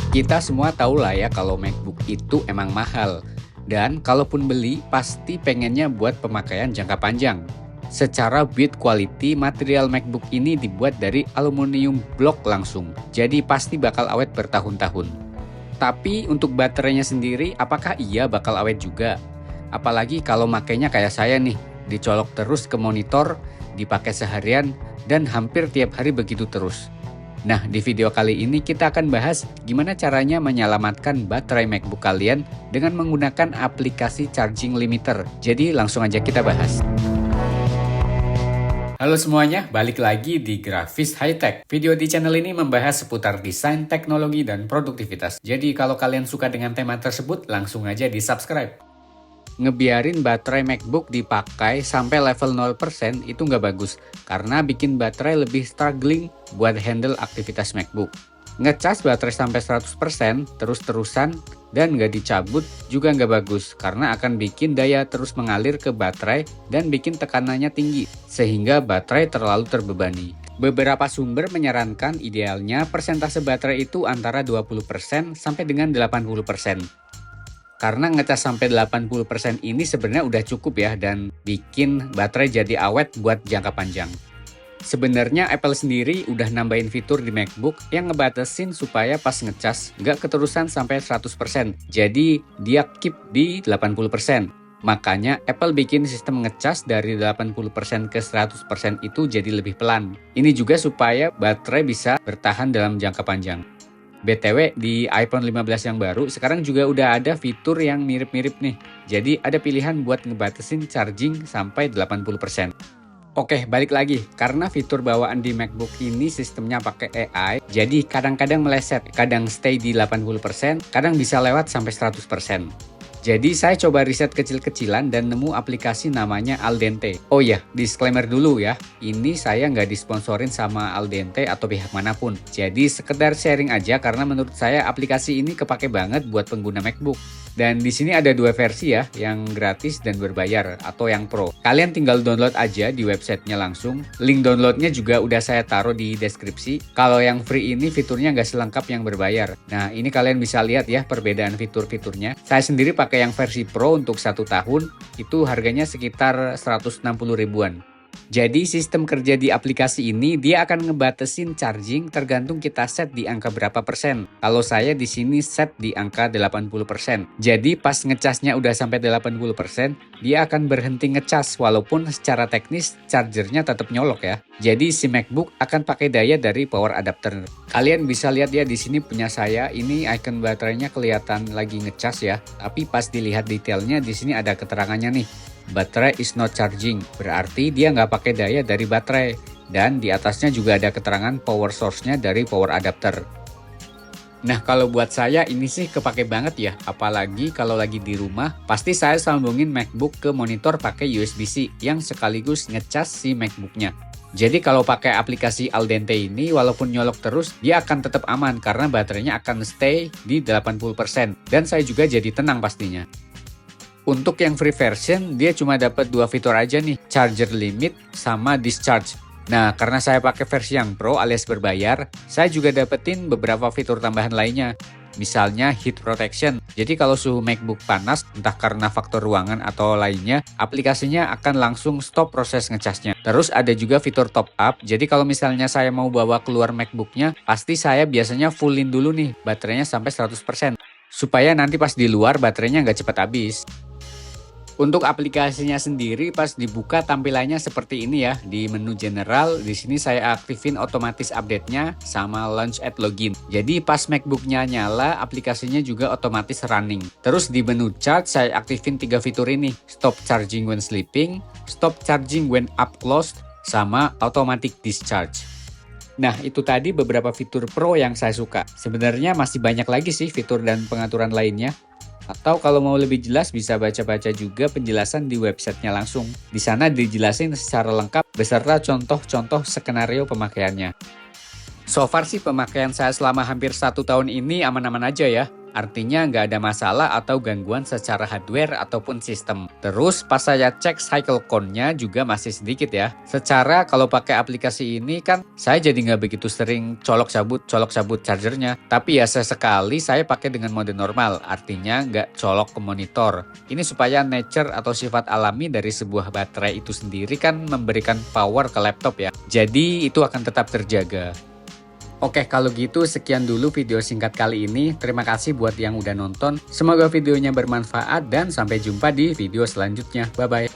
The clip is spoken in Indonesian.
Kita semua tahu lah ya kalau MacBook itu emang mahal. Dan kalaupun beli, pasti pengennya buat pemakaian jangka panjang. Secara build quality, material MacBook ini dibuat dari aluminium block langsung. Jadi pasti bakal awet bertahun-tahun. Tapi untuk baterainya sendiri, apakah iya bakal awet juga? Apalagi kalau makainya kayak saya nih, dicolok terus ke monitor, dipakai seharian, dan hampir tiap hari begitu terus. Nah, di video kali ini kita akan bahas gimana caranya menyelamatkan baterai MacBook kalian dengan menggunakan aplikasi charging limiter. Jadi langsung aja kita bahas. Halo semuanya, balik lagi di Grafis High Tech. Video di channel ini membahas seputar desain, teknologi, dan produktivitas. Jadi kalau kalian suka dengan tema tersebut, langsung aja di subscribe. Ngebiarin baterai MacBook dipakai sampai level 0% itu nggak bagus karena bikin baterai lebih struggling buat handle aktivitas MacBook. Ngecas baterai sampai 100% terus-terusan dan nggak dicabut juga nggak bagus karena akan bikin daya terus mengalir ke baterai dan bikin tekanannya tinggi sehingga baterai terlalu terbebani. Beberapa sumber menyarankan idealnya persentase baterai itu antara 20% sampai dengan 80%. Karena ngecas sampai 80% ini sebenarnya udah cukup ya dan bikin baterai jadi awet buat jangka panjang. Sebenarnya Apple sendiri udah nambahin fitur di MacBook yang ngebatasin supaya pas ngecas nggak keterusan sampai 100%. Jadi dia keep di 80%. Makanya Apple bikin sistem ngecas dari 80% ke 100% itu jadi lebih pelan. Ini juga supaya baterai bisa bertahan dalam jangka panjang. BTW di iPhone 15 yang baru sekarang juga udah ada fitur yang mirip-mirip nih. Jadi ada pilihan buat ngebatasin charging sampai 80%. Oke, balik lagi. Karena fitur bawaan di MacBook ini sistemnya pakai AI, jadi kadang-kadang meleset, kadang stay di 80%, kadang bisa lewat sampai 100%. Jadi saya coba riset kecil-kecilan dan nemu aplikasi namanya Aldente. Oh ya, disclaimer dulu ya, ini saya nggak disponsorin sama Aldente atau pihak manapun. Jadi sekedar sharing aja karena menurut saya aplikasi ini kepake banget buat pengguna MacBook. Dan di sini ada dua versi ya, yang gratis dan berbayar atau yang pro. Kalian tinggal download aja di websitenya langsung. Link downloadnya juga udah saya taruh di deskripsi. Kalau yang free ini fiturnya nggak selengkap yang berbayar. Nah ini kalian bisa lihat ya perbedaan fitur-fiturnya. Saya sendiri pakai yang versi pro untuk 1 tahun, itu harganya sekitar 160 ribuan. Jadi sistem kerja di aplikasi ini dia akan ngebatasin charging tergantung kita set di angka berapa persen. Kalau saya di sini set di angka 80%. Jadi pas ngecasnya udah sampai 80%, dia akan berhenti ngecas walaupun secara teknis chargernya tetap nyolok ya. Jadi si MacBook akan pakai daya dari power adapter. Kalian bisa lihat ya di sini punya saya, ini icon baterainya kelihatan lagi ngecas ya. Tapi pas dilihat detailnya di sini ada keterangannya nih. Baterai is not charging, berarti dia nggak pakai daya dari baterai. Dan di atasnya juga ada keterangan power source-nya dari power adapter. Nah kalau buat saya ini sih kepake banget ya, apalagi kalau lagi di rumah, pasti saya sambungin MacBook ke monitor pakai USB-C yang sekaligus ngecas si MacBook-nya. Jadi kalau pakai aplikasi Aldente ini walaupun nyolok terus, dia akan tetap aman karena baterainya akan stay di 80%. Dan saya juga jadi tenang pastinya. Untuk yang free version, dia cuma dapat 2 fitur aja nih, charger limit sama discharge. Nah, karena saya pakai versi yang pro alias berbayar, saya juga dapetin beberapa fitur tambahan lainnya. Misalnya heat protection. Jadi kalau suhu MacBook panas, entah karena faktor ruangan atau lainnya, aplikasinya akan langsung stop proses ngecasnya. Terus ada juga fitur top up. Jadi kalau misalnya saya mau bawa keluar MacBooknya, pasti saya biasanya fullin dulu nih baterainya sampai 100%. Supaya nanti pas di luar baterainya nggak cepat habis. Untuk aplikasinya sendiri pas dibuka tampilannya seperti ini ya. Di menu general, di sini saya aktifin otomatis update-nya sama launch at login. Jadi pas MacBook-nya nyala, aplikasinya juga otomatis running. Terus di menu charge saya aktifin 3 fitur ini. Stop charging when sleeping, stop charging when up closed, sama automatic discharge. Nah, itu tadi beberapa fitur pro yang saya suka. Sebenarnya masih banyak lagi sih fitur dan pengaturan lainnya. Atau kalau mau lebih jelas bisa baca-baca juga penjelasan di websitenya langsung. Di sana dijelasin secara lengkap beserta contoh-contoh skenario pemakaiannya. So far sih pemakaian saya selama hampir 1 tahun ini aman-aman aja ya. artinya nggak ada masalah atau gangguan secara hardware ataupun sistem. Terus pas saya cek cycle count-nya juga masih sedikit ya. Secara kalau pakai aplikasi ini kan saya jadi nggak begitu sering colok cabut chargernya. Tapi ya sesekali saya pakai dengan mode normal, artinya nggak colok ke monitor. Ini supaya nature atau sifat alami dari sebuah baterai itu sendiri kan memberikan power ke laptop ya. Jadi itu akan tetap terjaga. Oke, kalau gitu sekian dulu video singkat kali ini. Terima kasih buat yang udah nonton. Semoga videonya bermanfaat dan sampai jumpa di video selanjutnya. Bye-bye.